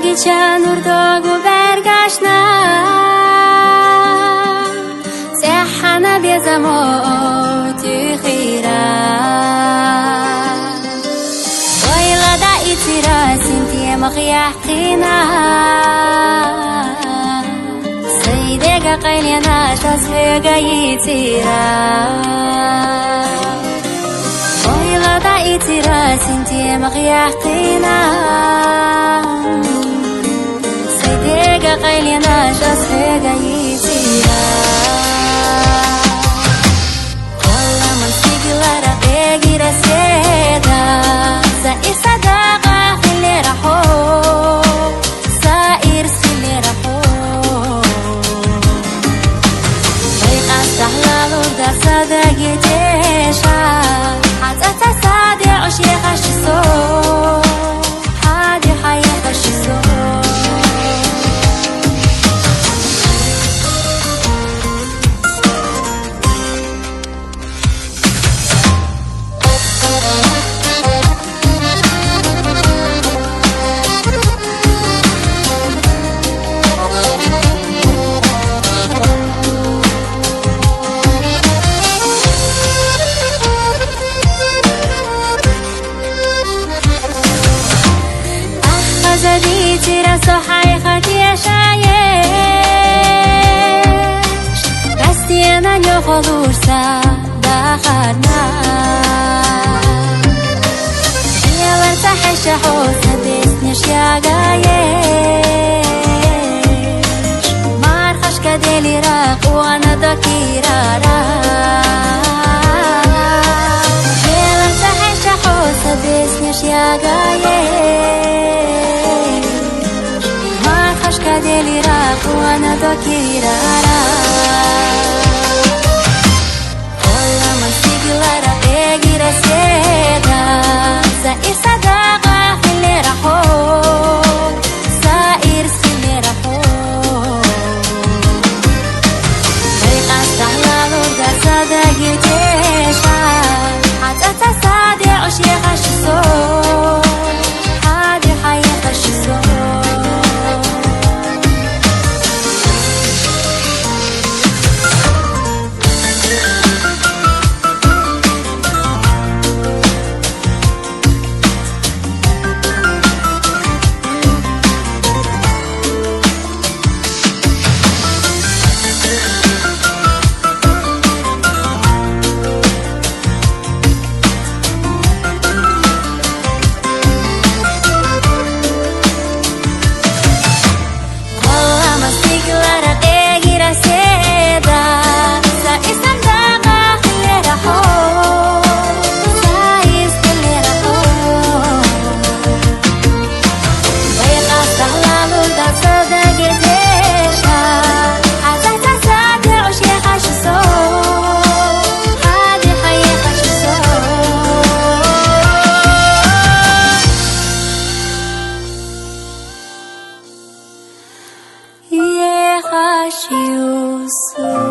Hogyan urdogu bergashnar Sehana bezamoti khira Waylada itira sintiye maqyahtina Saydega qaylina tasfiga yitira Waylada itira sintiye maqyahtina قيلنا جسد يسيرا والله من سيجلر غير سيدا سإصدق اللي راحو سائر اللي راحو طريقة سهلة لودا صدق يتشا حتى تصادع شيخ الشيصو حادي حياة الشيصو ترى صحيحة يا شايش رستينا يخلوش داخلنا يا ورتاح الشحوث بسنش يا جايش مارخش كدلي راق وانا ذكيرا يا ورتاح الشحوث بسنش يا جايش Kadeli raku ana dokira Allah masiglara egira seda sa isadaqa khili raho sair sili raho Tariqa sahla lurda sadaqi tesha Hatta tasadi ushiyah ashiso Hadi hayat ashiso you so